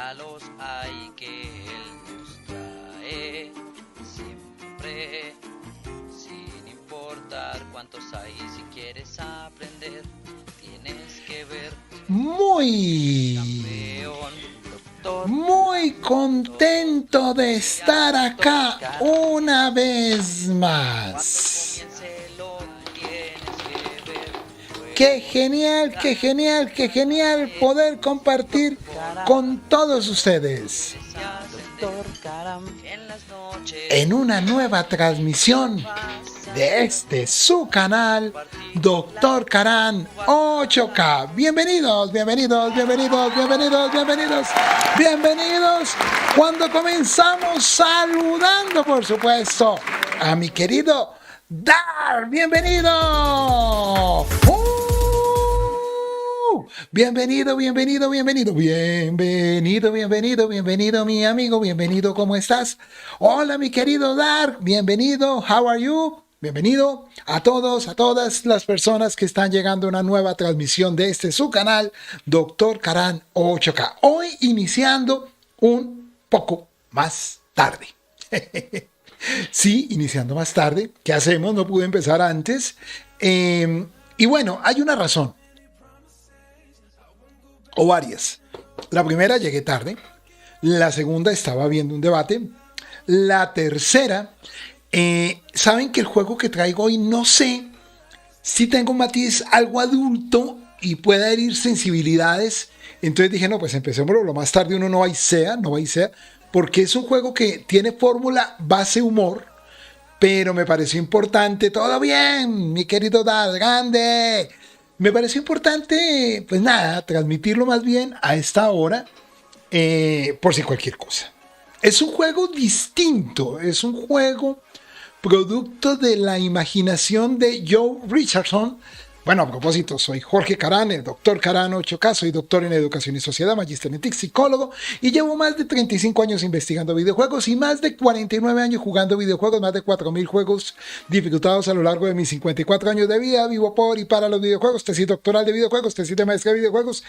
regalos hay que él nos trae siempre, sin importar cuántos hay. Si quieres aprender, tienes que ver. Muy, Campeón, doctor, muy contento de estar acá una vez cuando más. comience lo tienes que ver. Qué genial, qué genial, qué genial poder compartir con todos ustedes Doctor Karam, en las noches en una nueva transmisión de su canal, Doctor Karan 8K. Bienvenidos, bienvenidos, bienvenidos, bienvenidos, bienvenidos, bienvenidos. Cuando comenzamos saludando, por supuesto, a mi querido Dar. Bienvenido. Bienvenido, bienvenido, bienvenido, bienvenido, bienvenido, bienvenido, mi amigo, bienvenido, ¿cómo estás? Hola, mi querido Dar, bienvenido, how are you? Bienvenido a todos, a todas las personas que están llegando a una nueva transmisión de su canal, Doctor Karan 8K. Hoy iniciando un poco más tarde. Sí, iniciando más tarde. ¿Qué hacemos? No pude empezar antes. Y bueno, hay una razón. O varias. La primera, llegué tarde. La segunda, estaba viendo un debate. La tercera, saben que el juego que traigo hoy, no sé si tengo un matiz algo adulto y pueda herir sensibilidades. Entonces dije, no, pues empecémoslo lo más tarde, uno no va y sea, porque es un juego que tiene fórmula base humor, pero me pareció importante. Todo bien, mi querido Dad, grande. Me pareció importante, pues nada, transmitirlo más bien a esta hora, por si cualquier cosa. Es un juego distinto, es un juego producto de la imaginación de Joe Richardson. Bueno, a propósito, soy Jorge Karan, el doctor Karan 8K, soy doctor en Educación y Sociedad, magíster en TIC, psicólogo, y llevo más de 35 años investigando videojuegos y más de 49 años jugando videojuegos, más de 4.000 juegos dificultados a lo largo de mis 54 años de vida. Vivo por y para los videojuegos, tesis doctoral de videojuegos, tesis de maestría de videojuegos,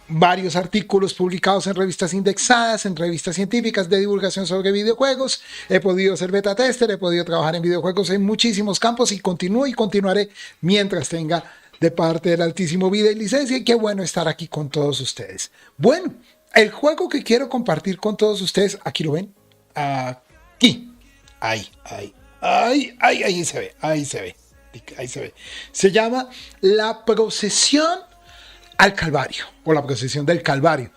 varios artículos publicados en revistas indexadas, en revistas científicas de divulgación sobre videojuegos. He podido ser beta tester, he podido trabajar en videojuegos en muchísimos campos y continúo y continuaré mientras tenga de parte del Altísimo vida y licencia. Y qué bueno estar aquí con todos ustedes. Bueno, el juego que quiero compartir con todos ustedes, aquí lo ven, aquí, ahí se ve, ahí se ve. Se llama La Procesión al Calvario, o la Procesión del Calvario.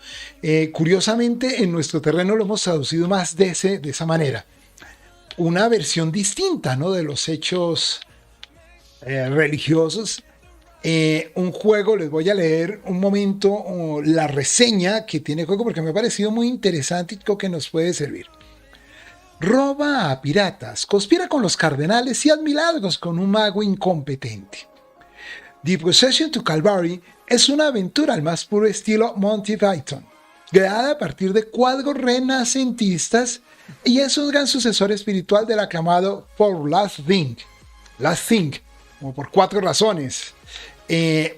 Curiosamente, en nuestro terreno lo hemos traducido más de esa manera. Una versión distinta, ¿no?, de los hechos religiosos. Un juego, les voy a leer un momento la reseña que tiene el juego porque me ha parecido muy interesante y creo que nos puede servir. Roba a piratas, conspira con los cardenales y haz milagros con un mago incompetente. The Procession to Calvary es una aventura al más puro estilo Monty Python, creada a partir de cuadros renacentistas y es un gran sucesor espiritual del aclamado For Last Thing, como por 4 razones.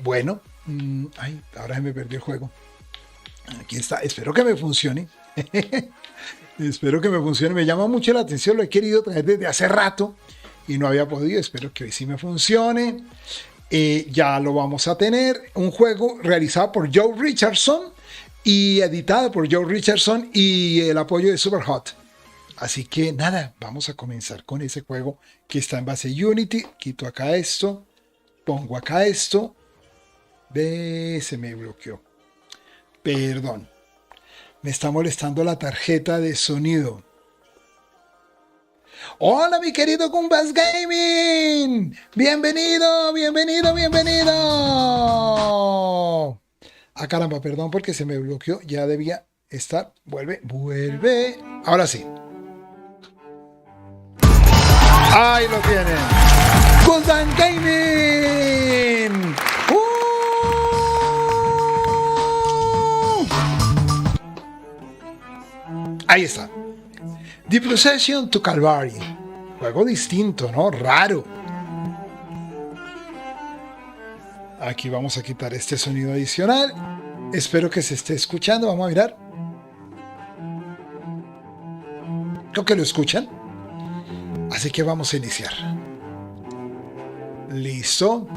Bueno, ahora me perdí el juego. Aquí está, espero que me funcione. Espero que me funcione, me llama mucho la atención, lo he querido traer desde hace rato y no había podido, espero que hoy sí me funcione. Ya lo vamos a tener, un juego realizado por Joe Richardson y editado por Joe Richardson y el apoyo de Superhot. Así que nada, vamos a comenzar con ese juego que está en base Unity. Quito acá esto, pongo acá esto. Se me bloqueó. Perdón. Me está molestando la tarjeta de sonido. Hola, mi querido Gumbas Gaming. Bienvenido, bienvenido, bienvenido. Caramba, perdón porque se me bloqueó. Ya debía estar. Vuelve. Ahora sí. Ahí lo tienen. Gumbas Gaming. Ahí está. The Procession to Calvary. Juego distinto, ¿no? Raro. Aquí vamos a quitar este sonido adicional. Espero que se esté escuchando. Vamos a mirar. Creo que lo escuchan. Así que vamos a iniciar. Listo.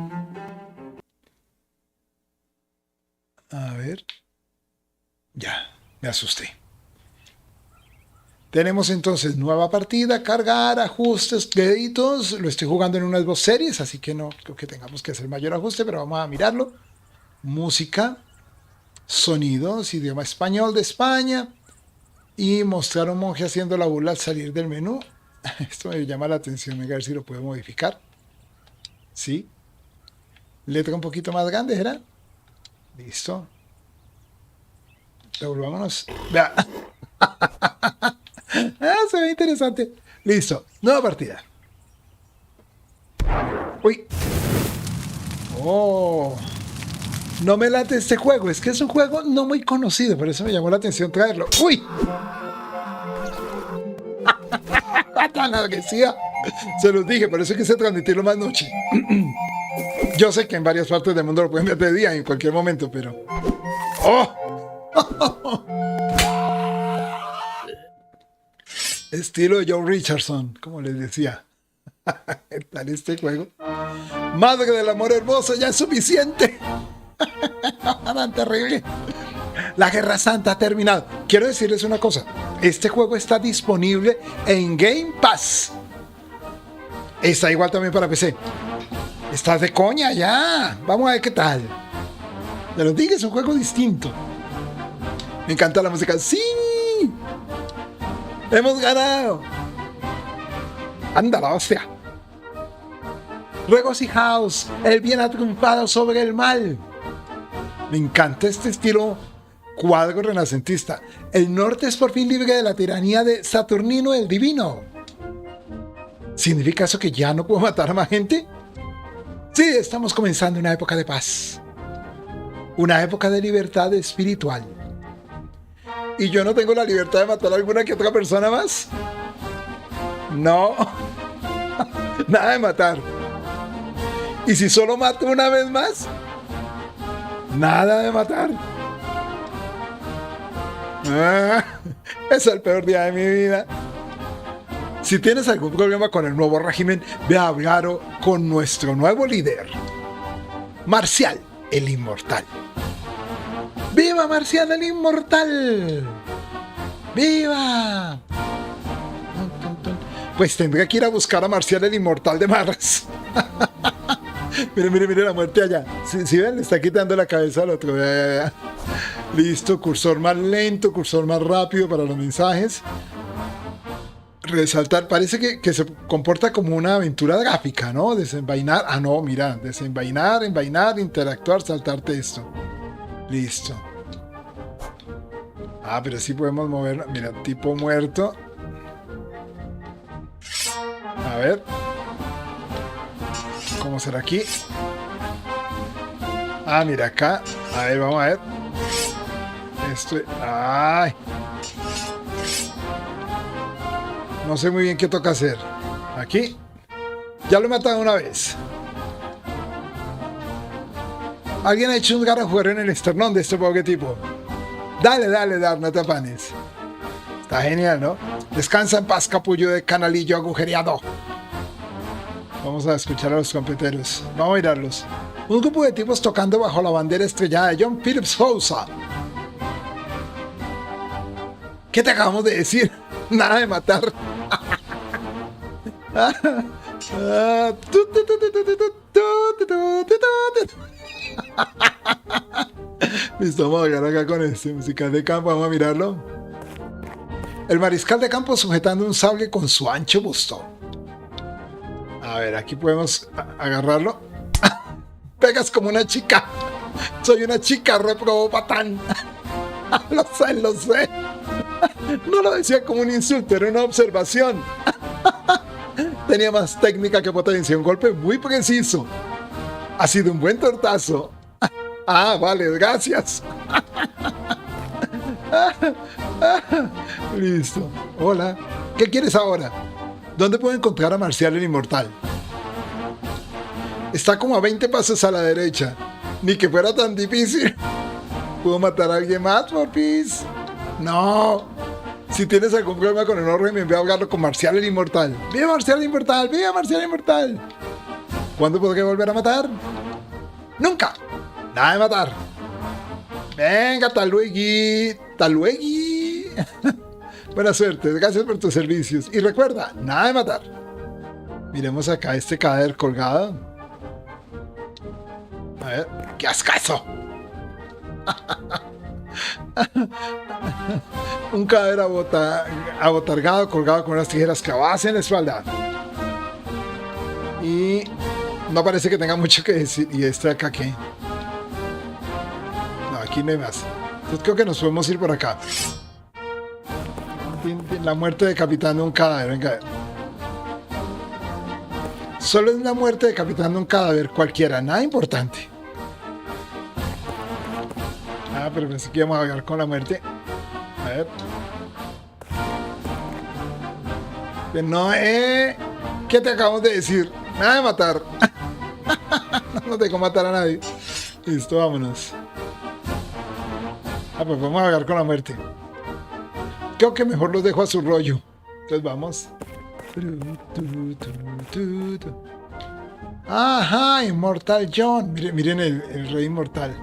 A ver. Ya, me asusté. Tenemos entonces nueva partida, cargar, ajustes, créditos. Lo estoy jugando en unas dos series, así que no creo que tengamos que hacer mayor ajuste, pero vamos a mirarlo. Música, sonidos, idioma español de España. Y mostrar a un monje haciendo la burla al salir del menú. Esto me llama la atención, a ver si lo puedo modificar. Sí. Letra un poquito más grande, ¿era? Listo. Devolvámonos. Vea. Se ve interesante. Listo. Nueva partida. Uy. Oh. No me late este juego. Es que es un juego no muy conocido. Por eso me llamó la atención traerlo. Uy. Tan agresiva. Se los dije. Por eso quise transmitirlo más noche. Yo sé que en varias partes del mundo lo pueden ver de día en cualquier momento, pero... ¡Oh! Estilo de Joe Richardson, como les decía. Tal este juego. Madre del amor hermoso, ya es suficiente. Tan terrible. La Guerra Santa ha terminado. Quiero decirles una cosa. Este juego está disponible en Game Pass. Está igual también para PC. Estás de coña ya. Vamos a ver qué tal. Ya lo dije, es un juego distinto. Me encanta la música. ¡Sí! ¡Hemos ganado! ¡Anda la hostia! Regocijaos, el bien ha triunfado sobre el mal. Me encanta este estilo cuadro renacentista. El norte es por fin libre de la tiranía de Saturnino el Divino. ¿Significa eso que ya no puedo matar a más gente? Sí, estamos comenzando una época de paz. Una época de libertad espiritual. ¿Y yo no tengo la libertad de matar a alguna que otra persona más? No. Nada de matar. ¿Y si solo mato una vez más? Nada de matar. Es el peor día de mi vida. Si tienes algún problema con el nuevo régimen, ve a hablar con nuestro nuevo líder, Marcial, el Inmortal. ¡Viva Marcial, el Inmortal! ¡Viva! Pues tendré que ir a buscar a Marcial, el Inmortal de Mars. Mire la muerte allá. ¿Sí ven? Le está quitando la cabeza al otro. Ya. Listo, cursor más lento, cursor más rápido para los mensajes. Resaltar, parece que se comporta como una aventura gráfica, ¿no? Desenvainar, no, mira, desenvainar, envainar, interactuar, saltar texto. Listo. Pero sí podemos moverlo. Mira, tipo muerto. A ver. ¿Cómo será aquí? Mira acá. A ver, vamos a ver. Esto. ¡Ay! No sé muy bien qué toca hacer. Aquí. Ya lo he matado una vez. Alguien ha hecho un garajuero en el esternón de este pobre tipo. Dale, no te afanes. Está genial, ¿no? Descansa en paz, capullo de canalillo agujereado. Vamos a escuchar a los competeros. Vamos a mirarlos. Un grupo de tipos tocando bajo la bandera estrellada de John Philip Sousa. ¿Qué te acabamos de decir? Nada de matar. Listo, vamos a llegar acá con este musical de campo. Vamos a mirarlo. El mariscal de campo sujetando un sable con su ancho busto. A ver, aquí podemos agarrarlo. Pegas como una chica. Soy una chica, reprobó patán. Lo sé. No lo decía como un insulto, era una observación. Tenía más técnica que potencia, un golpe muy preciso. Ha sido un buen tortazo. Vale, gracias. Listo. Hola. ¿Qué quieres ahora? ¿Dónde puedo encontrar a Marcial el Inmortal? Está como a 20 pasos a la derecha. Ni que fuera tan difícil. ¿Puedo matar a alguien más, porfis? No. Si tienes algún problema con el orden, me envía a ahogarlo con Marcial el Inmortal. ¡Viva Marcial el Inmortal! ¡Viva Marcial el Inmortal! ¿Cuándo podré volver a matar? ¡Nunca! Nada de matar. Venga, tal luego. Tal luego. Buena suerte, gracias por tus servicios. Y recuerda, nada de matar. Miremos acá este cadáver colgado. A ver, ¡qué ascaso! Un cadáver abotargado colgado con unas tijeras clavadas en la espalda. Y no parece que tenga mucho que decir. ¿Y este acá qué? No, aquí no hay más. Entonces creo que nos podemos ir por acá. La muerte decapitando un cadáver. Venga. Solo es una muerte decapitando un cadáver cualquiera. Nada importante. Ah, pero pensé que íbamos a hablar con la muerte. A ver. Que no, ¿qué te acabamos de decir? Nada de matar. No dejo matar a nadie. Listo, vámonos. Ah, pues vamos a hablar con la muerte. Creo que mejor los dejo a su rollo. Entonces vamos. Ajá, Inmortal John. Miren el rey inmortal.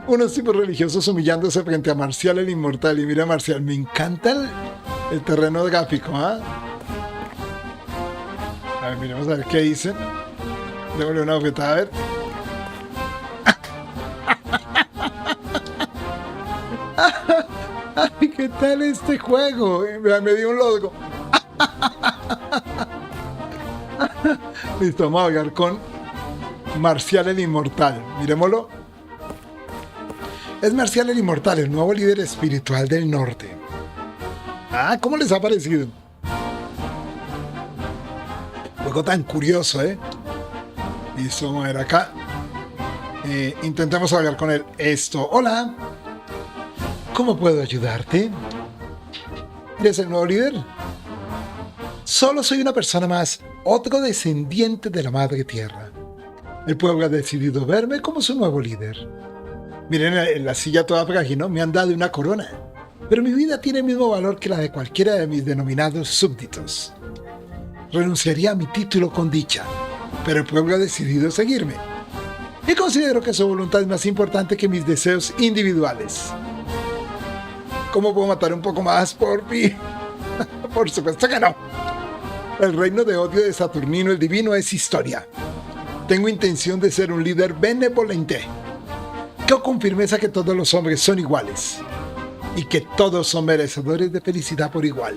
Unos tipos religiosos humillándose frente a Marcial el Inmortal. Y mira Marcial, me encanta el terreno gráfico, ¿ah? A ver, miremos a ver qué dicen. Démosle una bofetada, a ver. Ay, ¿qué tal este juego? Me dio un logo. Listo, vamos a hablar con Marcial el Inmortal. Miremoslo. Es Marcial el Inmortal, el nuevo líder espiritual del norte. Ah, ¿cómo les ha parecido? Juego tan curioso, ¿eh? Listo, vamos a ver acá. Intentemos hablar con él. Esto, hola. ¿Cómo puedo ayudarte? ¿Eres el nuevo líder? Solo soy una persona más, otro descendiente de la Madre Tierra. El pueblo ha decidido verme como su nuevo líder. Miren en la silla toda frágil, ¿no? Me han dado una corona. Pero mi vida tiene el mismo valor que la de cualquiera de mis denominados súbditos. Renunciaría a mi título con dicha, pero el pueblo ha decidido seguirme. Y considero que su voluntad es más importante que mis deseos individuales. ¿Cómo puedo matar un poco más por mí? Por supuesto que no. El reino de odio de Saturnino el Divino es historia. Tengo intención de ser un líder benevolente. Creo con firmeza que todos los hombres son iguales y que todos son merecedores de felicidad por igual.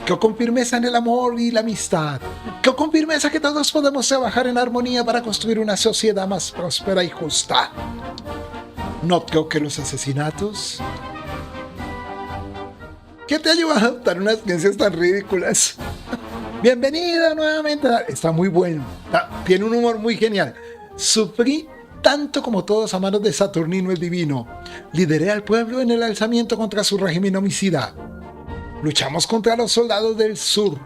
Creo con firmeza en el amor y la amistad. Creo con firmeza que todos podemos trabajar en armonía para construir una sociedad más próspera y justa. No creo que los asesinatos... ¿Qué te ayuda a adoptar unas creencias tan ridículas? Bienvenido nuevamente. Está muy bueno. Tiene un humor muy genial. Sufrí tanto como todos a manos de Saturnino el Divino. Lideré al pueblo en el alzamiento contra su régimen homicida. Luchamos contra los soldados del sur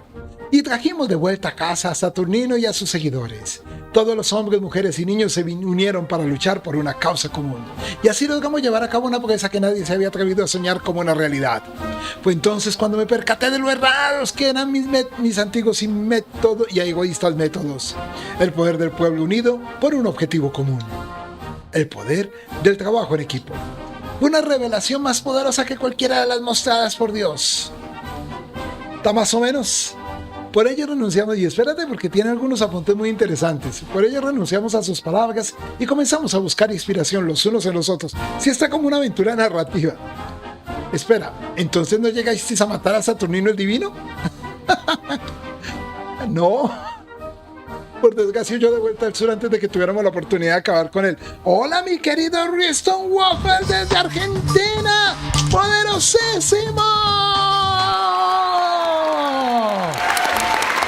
y trajimos de vuelta a casa a Saturnino y a sus seguidores. Todos los hombres, mujeres y niños se unieron para luchar por una causa común. Y así logramos llevar a cabo una proeza que nadie se había atrevido a soñar como una realidad. Fue entonces cuando me percaté de lo errados que eran mis antiguos y egoístas métodos. El poder del pueblo unido por un objetivo común. El poder del trabajo en equipo. Una revelación más poderosa que cualquiera de las mostradas por Dios. ¿Está más o menos? Por ello renunciamos, y espérate porque tiene algunos apuntes muy interesantes. Por ello renunciamos a sus palabras y comenzamos a buscar inspiración los unos en los otros. Si está como una aventura narrativa. Espera, ¿entonces no llegasteis a matar a Saturnino el Divino? No. Por desgracia yo de vuelta al sur antes de que tuviéramos la oportunidad de acabar con él. Hola mi querido Riston Waffle desde Argentina. ¡Poderosísimo!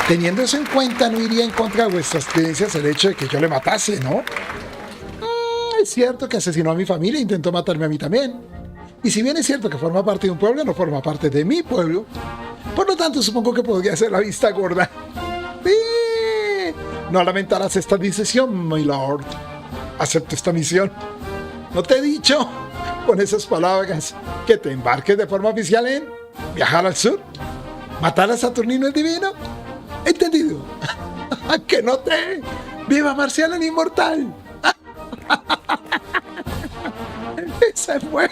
Teniendo eso en cuenta, no iría en contra de vuestras creencias el hecho de que yo le matase, ¿no? Es cierto que asesinó a mi familia e intentó matarme a mí también. Y si bien es cierto que forma parte de un pueblo, no forma parte de mi pueblo. Por lo tanto, supongo que podría hacer la vista gorda. ¡Sí! No lamentarás esta decisión, my lord. Acepto esta misión. ¿No te he dicho? con esas palabras que te embarques de forma oficial en viajar al sur, matar a Saturnino el Divino. ¿Entendido? ¡Que no te! ¡Viva Marcial el Inmortal! Esa fue.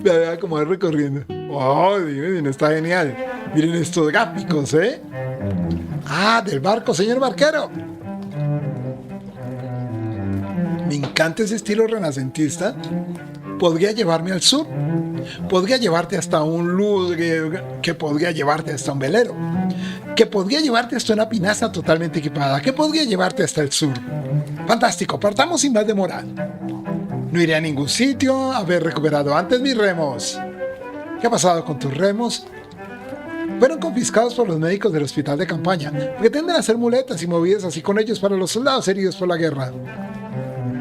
Vea cómo va recorriendo. ¡Oh, miren, está genial! Miren estos gráficos, ¿eh? ¡Ah, del barco, señor barquero! Me encanta ese estilo renacentista. Podría llevarme al sur. Podría llevarte hasta un Louvre, que podría llevarte hasta un velero, que podría llevarte hasta una pinaza totalmente equipada, que podría llevarte hasta el sur. Fantástico, partamos sin más demora. No iré a ningún sitio, haber recuperado antes mis remos. ¿Qué ha pasado con tus remos? Fueron confiscados por los médicos del hospital de campaña, porque tienden a hacer muletas y movidas así con ellos para los soldados heridos por la guerra.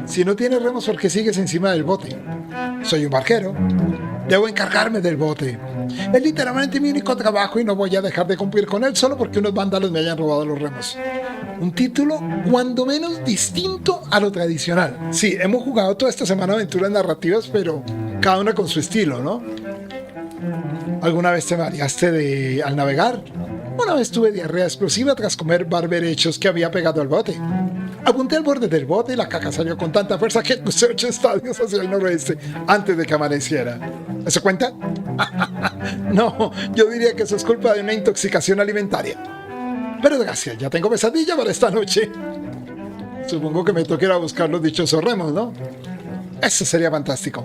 Si no tienes remos, ¿por qué sigues encima del bote? Soy un barquero. Debo encargarme del bote. Es literalmente mi único trabajo y no voy a dejar de cumplir con él solo porque unos vándalos me hayan robado los remos. Un título cuando menos distinto a lo tradicional. Sí, hemos jugado toda esta semana aventuras narrativas, pero cada una con su estilo, ¿no? ¿Alguna vez te mareaste al navegar? Una vez tuve diarrea explosiva tras comer barberechos que había pegado al bote. Apunté al borde del bote y la caca salió con tanta fuerza que crucé 8 estadios hacia el noroeste antes de que amaneciera. ¿Eso cuenta? No, yo diría que eso es culpa de una intoxicación alimentaria. Pero gracias, ya tengo pesadilla para esta noche. Supongo que me toca ir a buscar los dichosos remos, ¿no? Eso sería fantástico.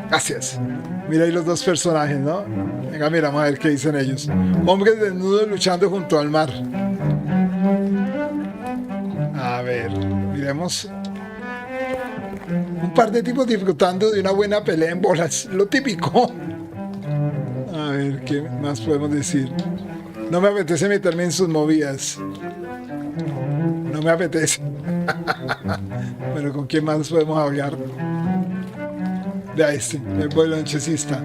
Gracias. Mira ahí los dos personajes, ¿no? Venga, mira, vamos a ver qué dicen ellos. Hombres desnudos luchando junto al mar. A ver, miremos. Un par de tipos disfrutando de una buena pelea en bolas. Lo típico. A ver, ¿qué más podemos decir? No me apetece meterme en sus movidas. No me apetece. Bueno, ¿con quién más podemos hablar? Vea este, el violonchelista.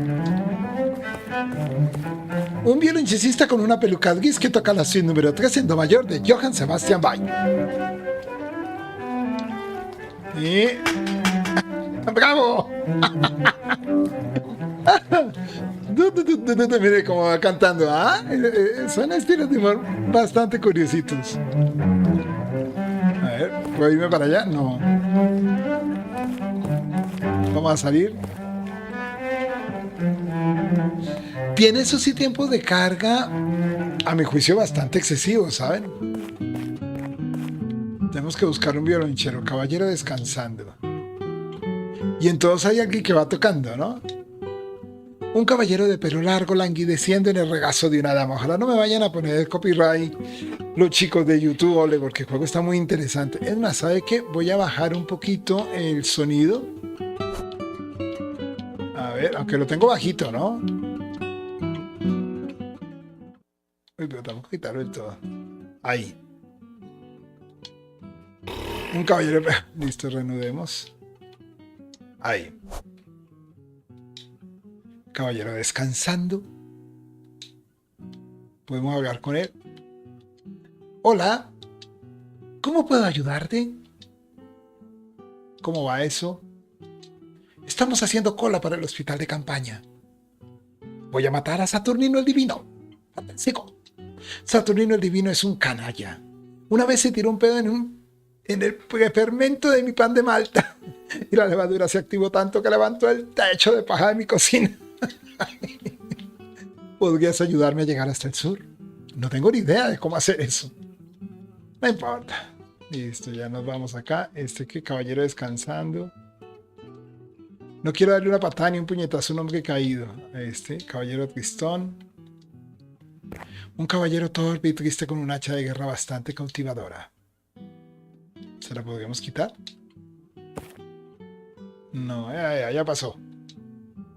Un violonchelista con una peluca gris que toca la suite número 3 en do mayor de Johann Sebastian Bach. Y... ¡bravo! Mire cómo va cantando. ¿Ah? Son estilos de humor bastante curiositos. A ver, ¿puedo irme para allá? No. Vamos a salir. Tiene esos sí tiempos de carga, a mi juicio, bastante excesivos, ¿saben? Tenemos que buscar un violonchero, caballero descansando. Y en todos hay alguien que va tocando, ¿no? Un caballero de pelo largo languideciendo en el regazo de una dama. Ojalá no me vayan a poner el copyright los chicos de YouTube, ole, porque el juego está muy interesante. Es más, ¿sabe qué? Voy a bajar un poquito el sonido. A ver, aunque lo tengo bajito, ¿no? Uy, pero tengo que quitarlo del todo. Ahí. Un caballero... Listo, reanudemos. Ahí. Caballero descansando. Podemos hablar con él. Hola. ¿Cómo puedo ayudarte? ¿Cómo va eso? Estamos haciendo cola para el hospital de campaña. Voy a matar a Saturnino el Divino. Fantástico. Saturnino el Divino es un canalla. Una vez se tiró un pedo en el fermento de mi pan de Malta. Y la levadura se activó tanto que levantó el techo de paja de mi cocina. ¿Podrías ayudarme a llegar hasta el sur? No tengo ni idea de cómo hacer eso. No importa. Listo, ya nos vamos acá. Que caballero descansando. No quiero darle una patada ni un puñetazo a un hombre caído. Caballero tristón. Un caballero torpe y triste con un hacha de guerra bastante cautivadora. ¿Se la podríamos quitar? No, ya pasó.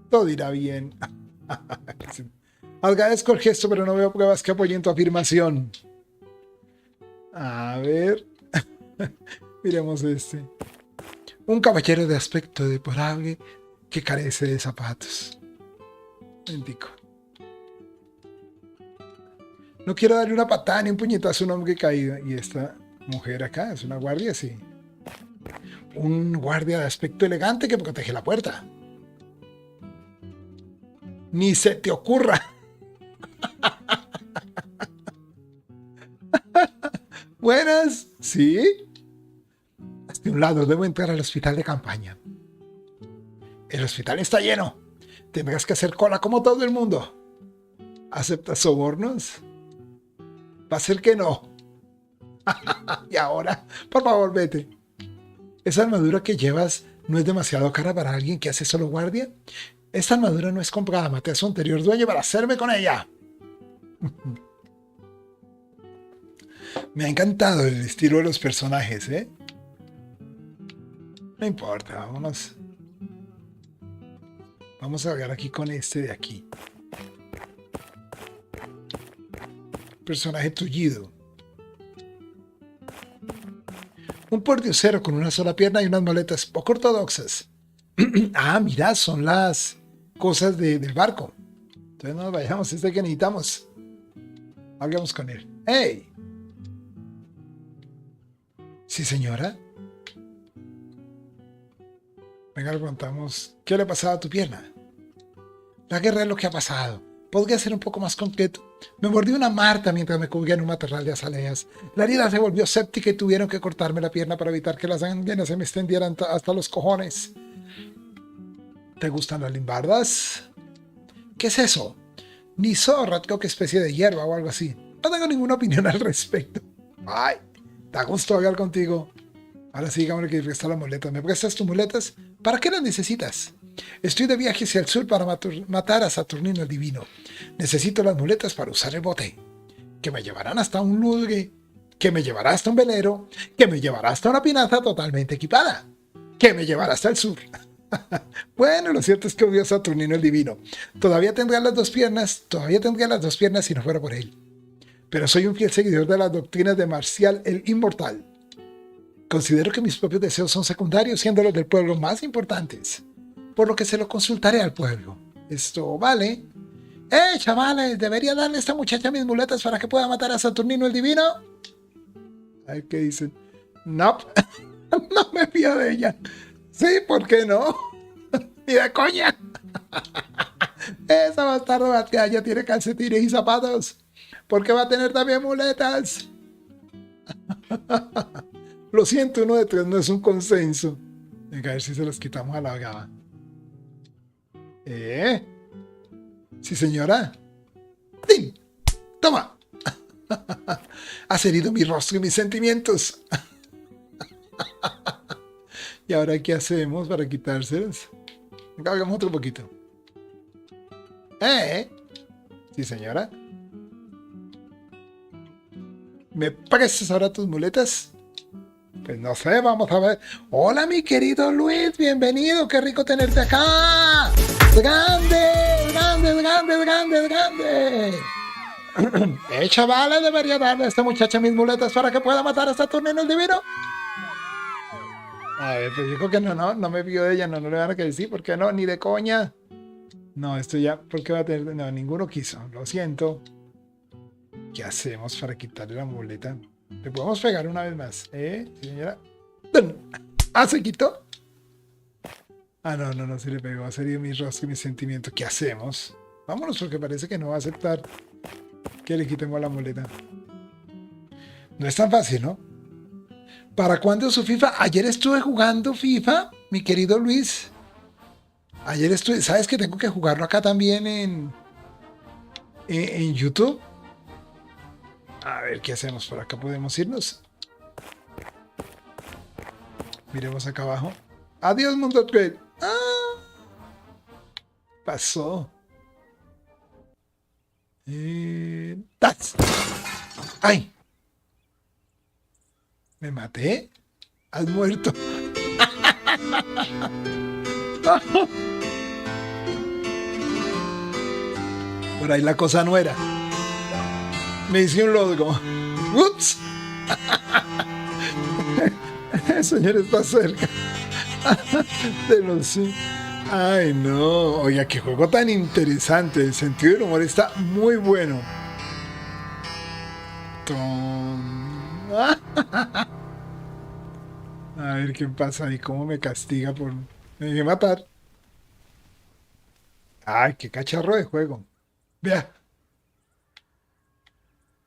Todo irá bien. Agradezco el gesto, pero no veo pruebas que apoyen tu afirmación. A ver. Miremos este. Un caballero de aspecto deplorable que carece de zapatos. Mentico. No quiero darle una patada ni un puñetazo a un hombre caído. Y esta mujer acá es una guardia, sí. un guardia de aspecto elegante que protege la puerta. Ni se te ocurra. Buenas, ¿sí? Hasta un lado, debo entrar al hospital de campaña. El hospital está lleno. Tendrás que hacer cola como todo el mundo. ¿Aceptas sobornos? Va a ser que no. Y ahora, por favor, vete. ¿Esa armadura que llevas no es demasiado cara para alguien que hace solo guardia? Esta armadura no es comprada, maté a su anterior dueño para hacerme con ella. Me ha encantado el estilo de los personajes, ¿eh? No importa, vámonos. Vamos a ver aquí con este de aquí. Personaje tullido. Un pordiosero con una sola pierna y unas muletas poco ortodoxas. Ah, mira, son las cosas del barco. Entonces no nos vayamos, es de que necesitamos. Hablamos con él. ¡Hey! ¿Sí, señora? Venga, le preguntamos, ¿qué le ha pasado a tu pierna? La guerra es lo que ha pasado. ¿Podría ser un poco más concreto? Me mordió una marta mientras me cubría en un maternal de azaleas. La herida se volvió séptica y tuvieron que cortarme la pierna para evitar que las gangrena se me extendieran hasta los cojones. ¿Te gustan las limbardas? ¿Qué es eso? Ni zorra, creo que especie de hierba o algo así. No tengo ninguna opinión al respecto. Ay, da gusto hablar contigo. Ahora sí, dígame que prestar las muletas. ¿Me prestas tus muletas? ¿Para qué las necesitas? Estoy de viaje hacia el sur para matar a Saturnino el Divino. Necesito las muletas para usar el bote. Que me llevarán hasta un lugue. Que me llevará hasta un velero. Que me llevará hasta una pinaza totalmente equipada. Que me llevará hasta el sur. Bueno, lo cierto es que odio a Saturnino el Divino. Todavía tendría las dos piernas si no fuera por él. Pero soy un fiel seguidor de las doctrinas de Marcial el Inmortal. Considero que mis propios deseos son secundarios, siendo los del pueblo más importantes. Por lo que se lo consultaré al pueblo. Esto vale. Chavales! ¿Debería darle a esta muchacha mis muletas para que pueda matar a Saturnino el Divino? A ver qué dicen. No, no me fío de ella. Sí, ¿por qué no? Ni de coña. Esa bastarda batea ya tiene calcetines y zapatos. ¿Por qué va a tener también muletas? Lo siento, uno de tres no es un consenso. Venga, a ver si se los quitamos a la gaba. Sí, señora. ¡Tin! ¡Toma! Has herido mi rostro y mis sentimientos. ¿Y ahora qué hacemos para quitárselos? Venga, hagamos otro poquito. Sí, señora. ¿Me prestas ahora tus muletas? Pues no sé, vamos a ver. Hola, mi querido Luis, bienvenido, qué rico tenerte acá. ¡Grande! ¡Grande, grande, grande, grande! Chavales, debería darle a esta muchacha mis muletas para que pueda matar a Saturnino el Divino. A ver, pues dijo que no me vio de ella, no le van a decir, ¿por qué no? Ni de coña. No, esto ya, ¿por qué va a tener? No, ninguno quiso, lo siento. ¿Qué hacemos para quitarle la muleta? ¿Le podemos pegar una vez más? ¿Sí, señora? ¿Ah, se quitó? Ah, no se le pegó. Ha salido mi rostro y mi sentimiento. ¿Qué hacemos? Vámonos, porque parece que no va a aceptar que le quitemos la muleta. No es tan fácil, ¿no? ¿Para cuándo su FIFA? Ayer estuve jugando FIFA, mi querido Luis. Ayer estuve... ¿Sabes que tengo que jugarlo acá también en YouTube? A ver, ¿qué hacemos? Por acá podemos irnos. Miremos acá abajo. Adiós, mundo trade. Pasó. ¡Tas! ¡Ay! ¿Me maté? ¿Has muerto? Por ahí la cosa no era. Me hice un logo. ¡Ups! El señor está cerca. De los... Ay, no. Oiga, qué juego tan interesante. El sentido del humor está muy bueno. A ver qué pasa ahí, cómo me castiga por... Me dejé matar. Ay, qué cacharro de juego. Vea,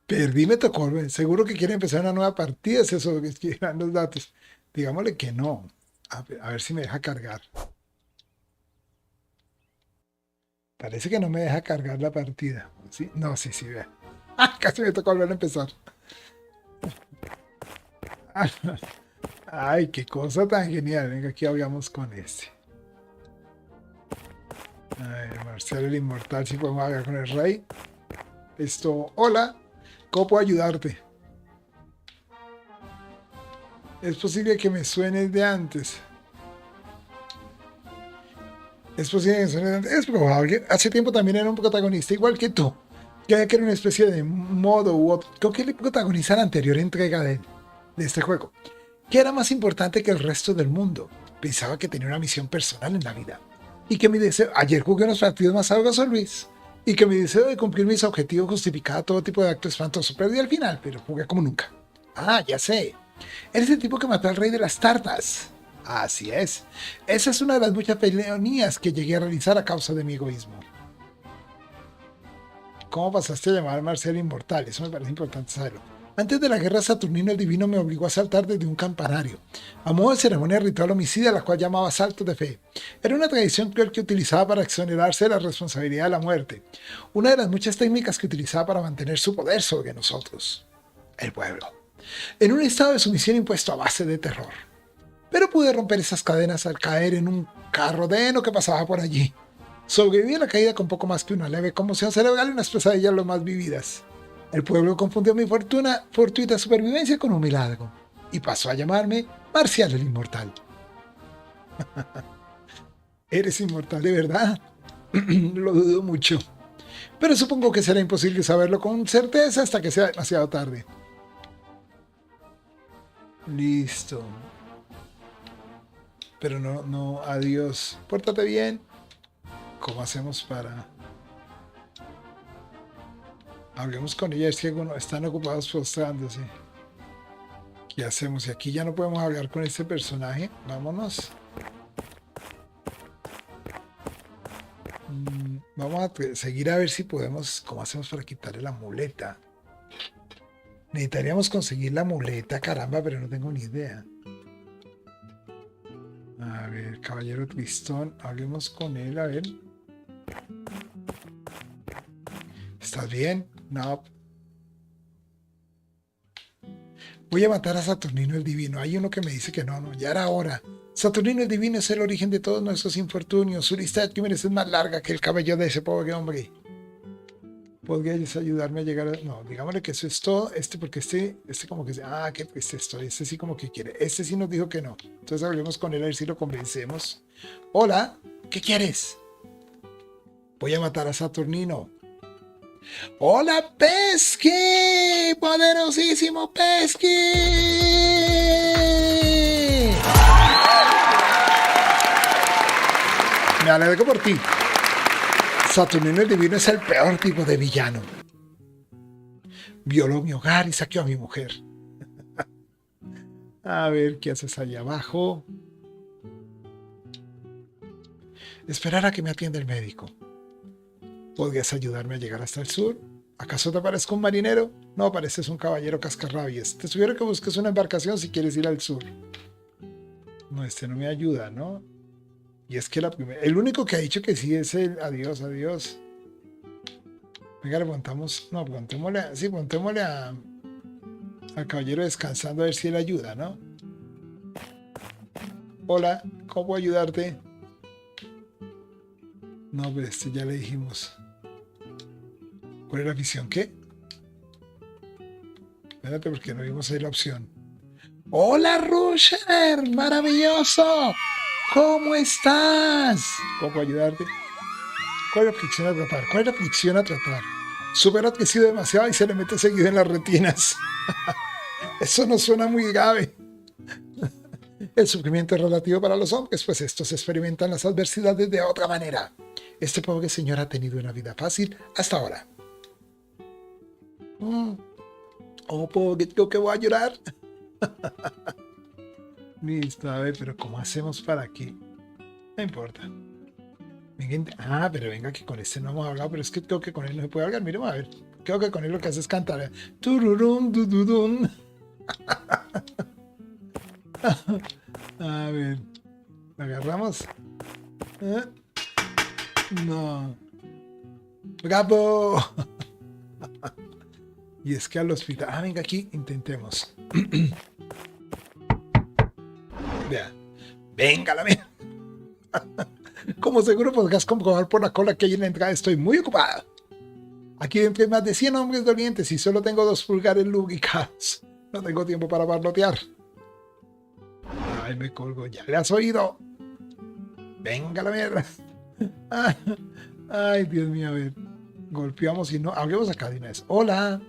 perdí, me tocó volver. Seguro que quiere empezar una nueva partida, es eso que quieran los datos. Digámosle que no. A ver si me deja cargar. Parece que no me deja cargar la partida. ¿Sí? No, sí, sí, vea. Ah, casi me tocó volver a empezar. Ay, qué cosa tan genial. Venga, aquí hablamos con este. A ver, Marcial el Inmortal, si podemos hablar con el rey. Esto, hola, ¿cómo puedo ayudarte? Es posible que me suenes de antes. Es posible que me suene de antes. Es probable. Hace tiempo también era un protagonista igual que tú. Que era una especie de modo u otro. Creo que el protagonista la anterior entrega de este juego. Que era más importante que el resto del mundo. Pensaba que tenía una misión personal en la vida. Y que mi deseo... Ayer jugué unos partidos más algo a Luis. Y que mi deseo de cumplir mis objetivos justificaba todo tipo de actos espantosos. Perdí al final, pero jugué como nunca. Ah, ya sé. Eres el tipo que mató al rey de las tartas. Así es. Esa es una de las muchas peleonías que llegué a realizar a causa de mi egoísmo. ¿Cómo pasaste a llamar a Marcel Inmortal? Eso me parece importante saberlo. Antes de la guerra, Saturnino el Divino me obligó a saltar desde un campanario, a modo de ceremonia ritual homicida, la cual llamaba saltos de fe. Era una tradición cruel que utilizaba para exonerarse de la responsabilidad de la muerte, una de las muchas técnicas que utilizaba para mantener su poder sobre nosotros, el pueblo, en un estado de sumisión impuesto a base de terror. Pero pude romper esas cadenas al caer en un carro de heno que pasaba por allí. Sobreviví a la caída con poco más que una leve conmoción cerebral y unas pesadillas lo más vividas. El pueblo confundió mi fortuita supervivencia con un milagro y pasó a llamarme Marcial el Inmortal. ¿Eres inmortal de verdad? Lo dudo mucho. Pero supongo que será imposible saberlo con certeza hasta que sea demasiado tarde. Listo. Pero no, adiós. Pórtate bien. ¿Cómo hacemos para...? Hablemos con ella, es que están ocupados postrándose. ¿Qué hacemos? Y aquí ya no podemos hablar con este personaje. Vámonos. Vamos a seguir a ver si podemos... ¿Cómo hacemos para quitarle la muleta? Necesitaríamos conseguir la muleta, caramba, pero no tengo ni idea. A ver, caballero Tristón, hablemos con él, a ver. ¿Estás bien? No. Voy a matar a Saturnino el Divino. Hay uno que me dice que no, ya era hora. Saturnino el Divino es el origen de todos nuestros infortunios. Su lista de crímenes es más larga que el cabello de ese pobre hombre. ¿Podrías ayudarme a llegar a...? No, digámosle que eso es todo. Porque este como que... Ah, qué triste estoy. Este sí como que quiere. Este sí nos dijo que no. Entonces hablemos con él a ver si lo convencemos. Hola, ¿qué quieres? Voy a matar a Saturnino. ¡Hola, Pesky! ¡Poderosísimo Pesky! Me alegro por ti. Saturnino el Divino es el peor tipo de villano. Violó mi hogar y saqueó a mi mujer. A ver, ¿qué haces allá abajo? Esperar a que me atienda el médico. ¿Podrías ayudarme a llegar hasta el sur? ¿Acaso te parezco un marinero? No, pareces un caballero cascarrabias. Te sugiero que busques una embarcación si quieres ir al sur. No, este no me ayuda, ¿no? Y es que el único que ha dicho que sí es el adiós, adiós. Venga, le preguntamos. No, preguntémosle al caballero descansando a ver si él ayuda, ¿no? Hola, ¿cómo puedo ayudarte? No, pero este ya le dijimos. ¿Cuál es la misión? ¿Qué? Espérate, porque no vimos ahí la opción. ¡Hola, Rusher! ¡Maravilloso! ¿Cómo estás? ¿Cómo puedo ayudarte? ¿Cuál es la aflicción a tratar? ¿Cuál es la aflicción a tratar? Supera que ha sido demasiado y se le mete seguido en las retinas. Eso no suena muy grave. El sufrimiento es relativo para los hombres, pues estos experimentan las adversidades de otra manera. Este pobre señor ha tenido una vida fácil hasta ahora. Oh, pobre, creo que voy a llorar. Listo, a ver, pero ¿cómo hacemos para que? No importa. Venga, pero venga que con este no hemos hablado, pero es que creo que con él no se puede hablar. Miremos a ver. Creo que con él lo que hace es cantar. Tururum, dududum. A ver. ¿Lo agarramos? ¿Eh? No. ¡Bravo! Y es que al hospital... Ah, venga aquí, intentemos. Vea. Venga, la mía. Como seguro podrás comprobar por la cola que hay en la entrada, estoy muy ocupada. Aquí dentro hay más de 100 hombres dolientes y solo tengo 2 pulgares lubricados. No tengo tiempo para barlotear. Ay, me colgo. ¿Ya le has oído? Venga la mierda. Ay, Dios mío, a ver. Golpeamos y no. Hablemos acá de una vez. Hola.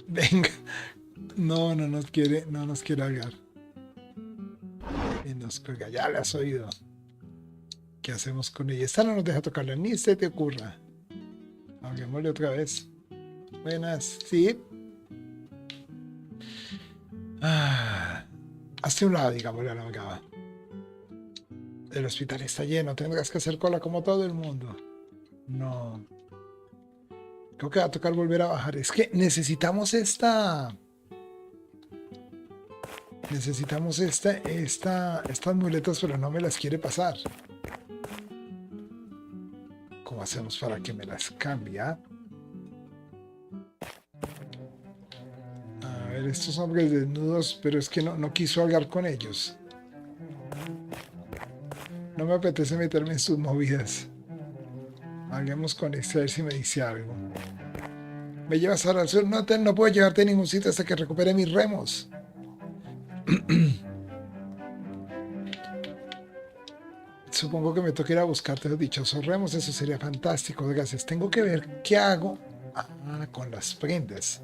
Venga. No nos quiere hablar. Y nos cuelga. Ya le has oído. ¿Qué hacemos con ella? Esta no nos deja tocarla, ni se te ocurra. Hablemosle otra vez. Buenas. Sí. Hazte un lado, digámosle a la macaba. El hospital está lleno, tendrás que hacer cola como todo el mundo. No. Creo que va a tocar volver a bajar. Es que necesitamos estas muletas, pero no me las quiere pasar. ¿Cómo hacemos para que me las cambie? A ver, estos hombres desnudos, pero es que no quiso hablar con ellos. No me apetece meterme en sus movidas. Hablemos con este a ver si me dice algo. ¿Me llevas ahora al sur? No puedo llevarte a ningún sitio hasta que recupere mis remos. Supongo que me toca ir a buscarte los dichosos remos. Eso sería fantástico. Gracias. Tengo que ver qué hago con las prendas.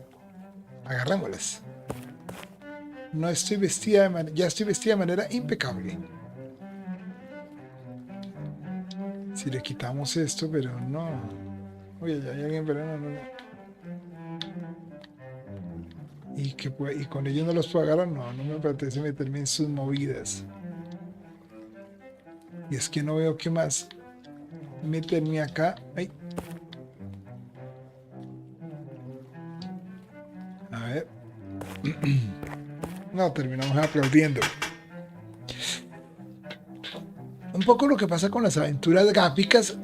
Agarrémoslas. Ya estoy vestida de manera impecable. Si le quitamos esto, pero no. Oye, ya hay alguien, pero no. Y con ellos no los puedo agarrar, no me apetece meterme en sus movidas. Y es que no veo qué más meterme acá. Ay. A ver. No, terminamos aplaudiendo. Un poco lo que pasa con las aventuras gráficas,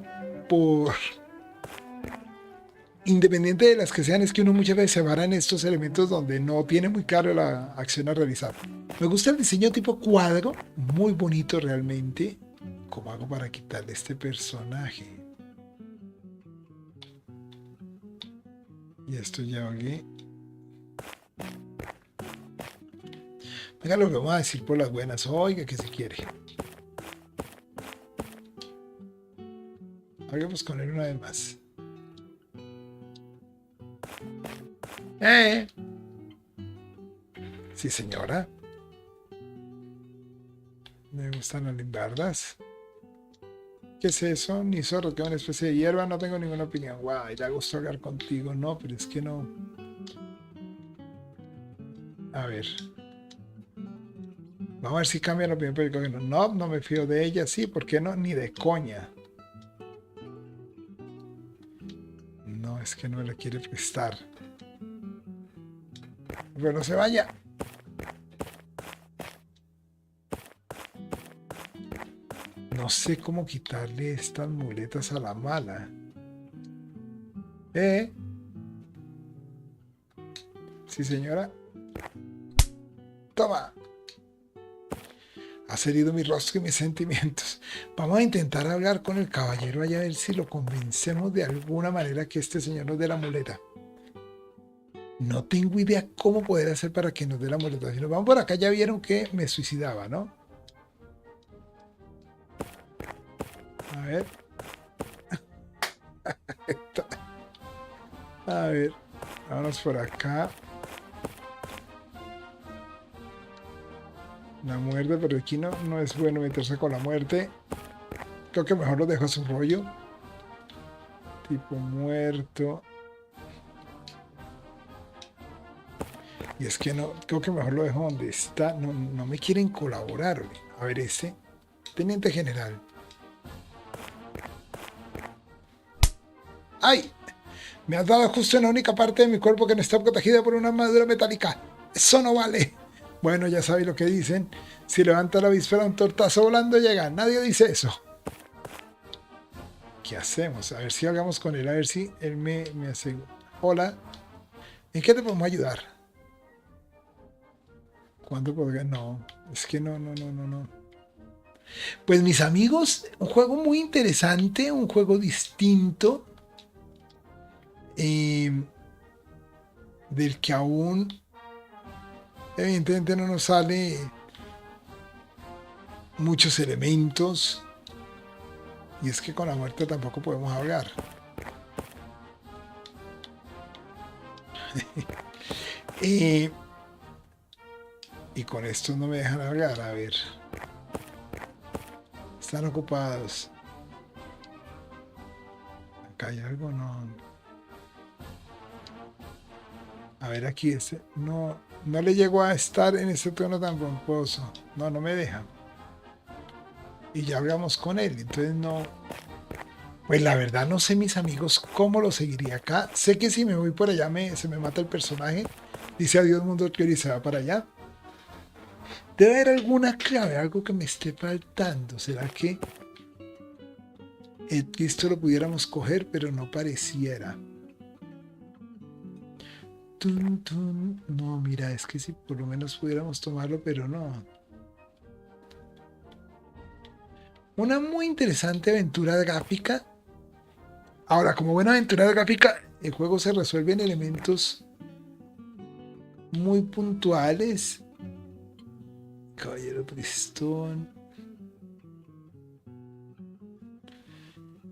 independiente de las que sean, es que uno muchas veces se vara en estos elementos donde no tiene muy claro la acción a realizar. Me gusta el diseño tipo cuadro, muy bonito realmente. ¿Cómo hago para quitarle este personaje? Y esto lleva aquí. Venga, lo que vamos a decir por las buenas. Oiga, que si quiere. Hablemos con él una vez más. Sí, señora. Me gustan las limbardas. ¿Qué es eso? Ni zorro, que es una especie de hierba. No tengo ninguna opinión. Guay, da gusto hablar contigo. No, pero es que no. A ver. Vamos a ver si cambia la opinión. Pero no me fío de ella. Sí, ¿por qué no? Ni de coña. No, es que no me la quiere prestar. Pero no se vaya. No sé cómo quitarle estas muletas a la mala. Sí, señora. Toma. Has herido mi rostro y mis sentimientos. Vamos a intentar hablar con el caballero allá a ver si lo convencemos de alguna manera que este señor nos dé la muleta. No tengo idea cómo poder hacer para que nos dé la muleta. Si nos vamos por acá, ya vieron que me suicidaba, ¿no? A ver. A ver. Vámonos por acá. La muerte, pero aquí no es bueno meterse con la muerte. Creo que mejor lo dejo a su rollo. Tipo muerto. Y es que no, creo que mejor lo dejo donde está. No, no me quieren colaborar. Oye. A ver, teniente general. ¡Ay! Me has dado justo en la única parte de mi cuerpo que no está protegida por una armadura metálica. Eso no vale. Bueno, ya sabéis lo que dicen. Si levanta la víspera un tortazo volando llega. Nadie dice eso. ¿Qué hacemos? A ver si hagamos con él. A ver si él me hace... Hola. ¿En qué te podemos ayudar? ¿Cuándo podría? No. Es que no. Pues mis amigos, un juego muy interesante. Un juego distinto. Del que aún evidentemente no nos sale muchos elementos y es que con la muerte tampoco podemos hablar. Y con esto no me dejan hablar. A ver, están ocupados. Acá hay algo. No, a ver, aquí no le llegó a estar en ese tono tan pomposo. No me deja. Y ya hablamos con él, entonces no. Pues la verdad no sé, mis amigos, cómo lo seguiría acá. Sé que si me voy por allá se me mata el personaje. Dice adiós mundo y se va para allá. Debe haber alguna clave, algo que me esté faltando. ¿Será que esto lo pudiéramos coger, pero no pareciera? No, mira, es que si por lo menos pudiéramos tomarlo, pero no. Una muy interesante aventura gráfica. Ahora, como buena aventura gráfica, el juego se resuelve en elementos muy puntuales. Caballero Tristón.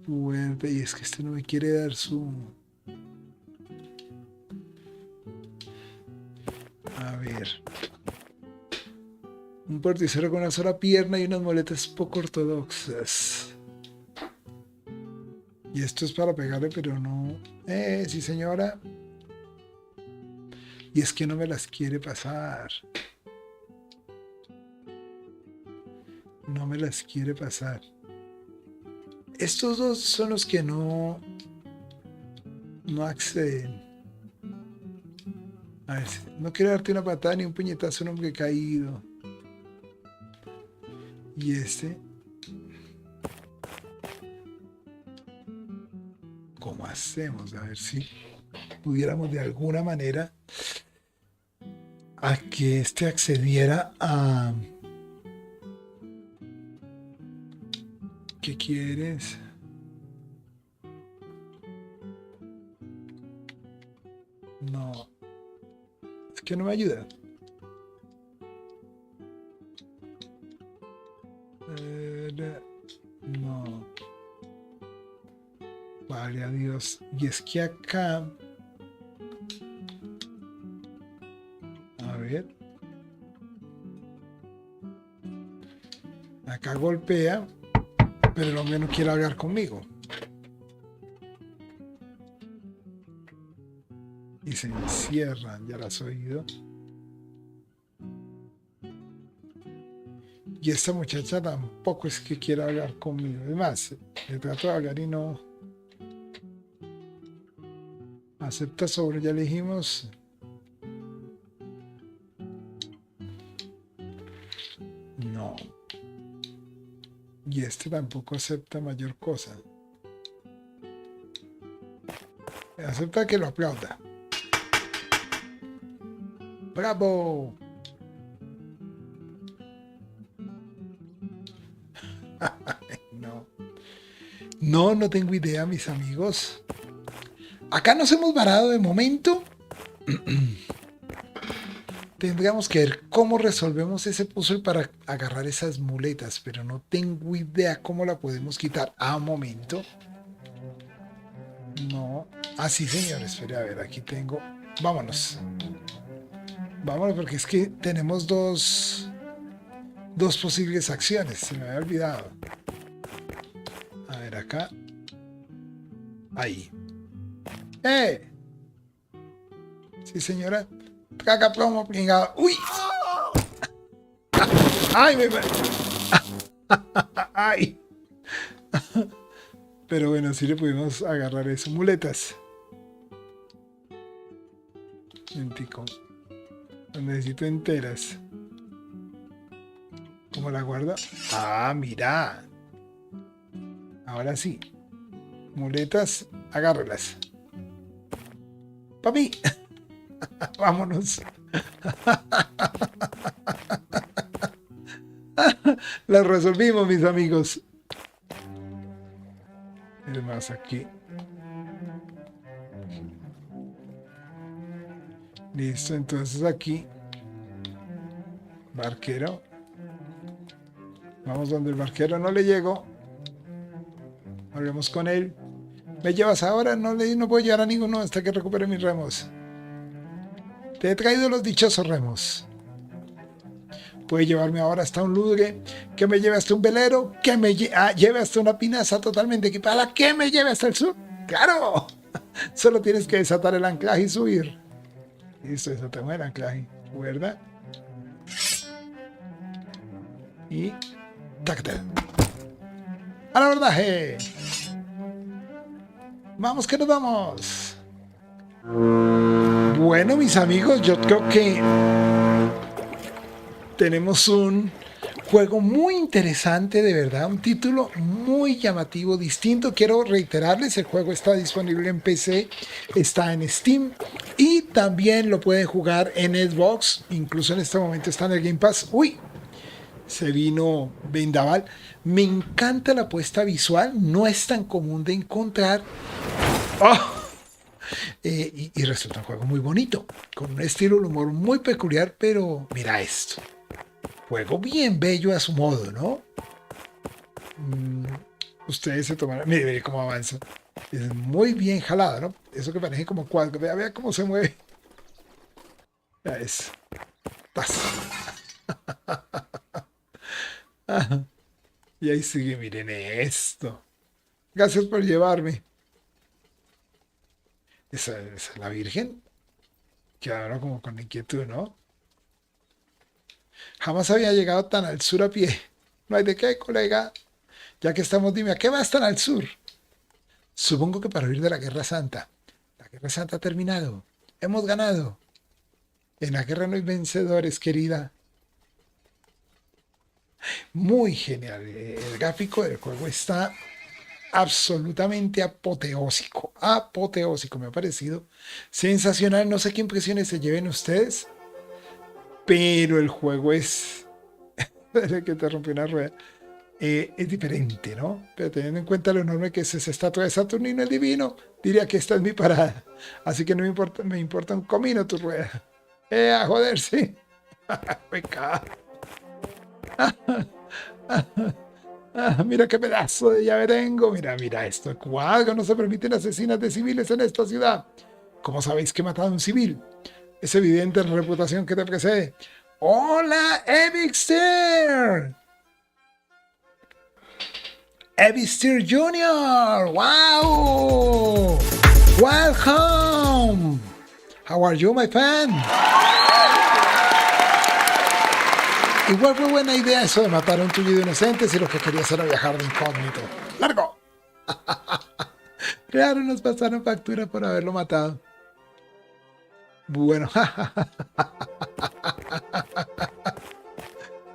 Vuelve, y es que este no me quiere dar su... A ver. Un porticero con una sola pierna y unas muletas poco ortodoxas. Y esto es para pegarle, pero no... sí señora. Y es que no me las quiere pasar. No me las quiere pasar. Estos dos son los que no acceden. A ver, no quiero darte una patada ni un puñetazo a un hombre caído. Y ¿cómo hacemos? A ver si pudiéramos de alguna manera a que accediera a... ¿Qué quieres? No. Es que no me ayuda. No. Vale, adiós. Y es que acá... A ver. Acá golpea, pero el hombre no quiere hablar conmigo. Y se encierran, ya lo has oído. Y esta muchacha tampoco es que quiera hablar conmigo. Es más, le trato de hablar y no acepta sobre, ya le dijimos. No. Y tampoco acepta mayor cosa. Acepta que lo aplauda. ¡Bravo! No tengo idea, mis amigos. Acá nos hemos varado de momento. Tendríamos que ver cómo resolvemos ese puzzle para agarrar esas muletas, pero no tengo idea cómo la podemos quitar. Un momento. No. Sí, señores. Espera, a ver, aquí tengo. Vámonos. Vámonos, porque es que tenemos dos posibles acciones. Se me había olvidado. A ver, acá. Ahí. ¡Eh! Sí, señora. Traga plomo, pringado. ¡Uy! ¡Ay, ¡ay! Pero bueno, sí le pudimos agarrar eso. Muletas. Mentico. Las necesito enteras. ¿Cómo la guardo? Ah, mira. Ahora sí. Muletas, agárralas. Papi. Vámonos. Las resolvimos, mis amigos. Es más, aquí. Listo, entonces aquí. Barquero. Vamos donde el barquero no le llego. Hablemos con él. ¿Me llevas ahora? No puedo llevar a ninguno hasta que recupere mis remos. Te he traído los dichosos remos. Puede llevarme ahora hasta un ludre, que me lleve hasta un velero, que me lleve hasta una pinaza totalmente equipada, que me lleve hasta el sur. ¡Claro! Solo tienes que desatar el anclaje y subir. Listo, desatamos el anclaje. Cuerda. Y... ¡tácate! ¡Al abordaje! ¡Vamos que nos vamos! Bueno, mis amigos, yo creo que tenemos un juego muy interesante, de verdad, un título muy llamativo, distinto. Quiero reiterarles, el juego está disponible en PC, está en Steam y también lo pueden jugar en Xbox, incluso en este momento está en el Game Pass. ¡Uy! Se vino vendaval. Me encanta la apuesta visual, no es tan común de encontrar. ¡Oh! Y resulta un juego muy bonito, con un estilo de humor muy peculiar, pero mira esto. Juego bien bello a su modo, ¿no? Ustedes se tomarán... Mire cómo avanza. Es muy bien jalado, ¿no? Eso que parece como cuadro. Vea cómo se mueve. Ya es. Y ahí sigue, miren esto. Gracias por llevarme. Esa es la Virgen. Que ahora como con inquietud, ¿no? Jamás había llegado tan al sur a pie. No hay de qué, colega. Ya que estamos, dime, ¿a qué vas tan al sur? Supongo que para huir de la Guerra Santa. La Guerra Santa ha terminado. Hemos ganado. En la guerra no hay vencedores, querida. Muy genial. El gráfico del juego está absolutamente apoteósico. Apoteósico, me ha parecido sensacional. No sé qué impresiones se lleven ustedes, pero el juego es... que te rompió una rueda. Es diferente, ¿no? Pero teniendo en cuenta lo enorme que es esa estatua de Saturnino el Divino, diría que esta es mi parada. Así que no me importa un comino tu rueda. A joderse. Venga. Mira qué pedazo de llave tengo. Mira esto. Cuadro, no se permiten asesinas de civiles en esta ciudad. ¿Cómo sabéis que he matado a un civil? Es evidente la reputación que te precede. ¡Hola, Evixter! Evixter Jr. ¡Wow! ¡Welcome! How are you, my friend? Igual fue buena idea eso de matar a un tullido inocente si lo que quería era viajar de incógnito. ¡Largo! Claro, nos pasaron factura por haberlo matado. Bueno.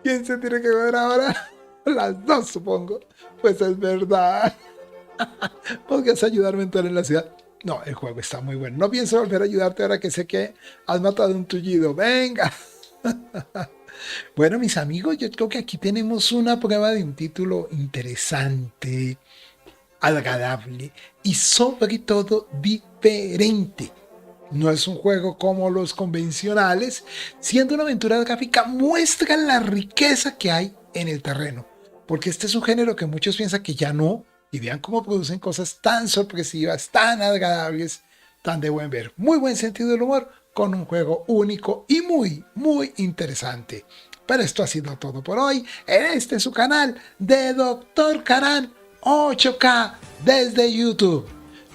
¿Quién se tiene que ver ahora? Las dos, supongo. Pues es verdad. ¿Podrías ayudarme a entrar en la ciudad? No, el juego está muy bueno. No pienso volver a ayudarte ahora que sé que has matado a un tullido. ¡Venga! Bueno, mis amigos, yo creo que aquí tenemos una prueba de un título interesante, agradable y sobre todo diferente. No es un juego como los convencionales, siendo una aventura gráfica muestra la riqueza que hay en el terreno, porque este es un género que muchos piensan que ya no, y vean cómo producen cosas tan sorpresivas, tan agradables, tan de buen ver. Muy buen sentido del humor, con un juego único y muy, muy interesante. Pero esto ha sido todo por hoy en este su canal de Dr. Karan 8K desde YouTube.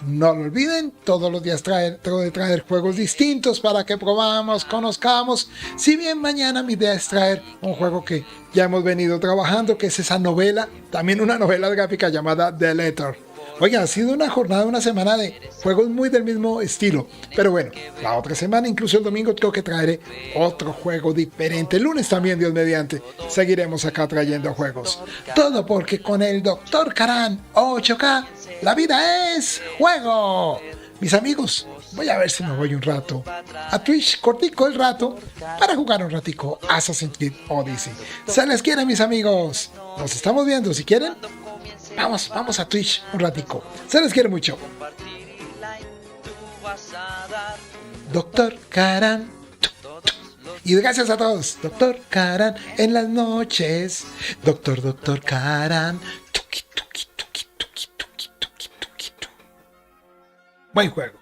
No lo olviden, todos los días trato de traer juegos distintos para que probamos, conozcamos. Si bien mañana mi idea es traer un juego que ya hemos venido trabajando, que es esa novela, también una novela gráfica llamada The Letter. Oiga, ha sido una jornada, una semana de juegos muy del mismo estilo. Pero bueno, la otra semana, incluso el domingo, creo que traeré otro juego diferente. El lunes también, Dios mediante, seguiremos acá trayendo juegos. Todo porque con el Dr. Karan 8K, la vida es juego. Mis amigos, voy a ver si me voy un rato a Twitch, cortico el rato, para jugar un ratico Assassin's Creed Odyssey. Se les quiere, mis amigos. Nos estamos viendo, si quieren. Vamos a Twitch un ratico. Se les quiere mucho. Doctor Karan. Y gracias a todos. Doctor Karan en las noches. Doctor Karan. Buen juego.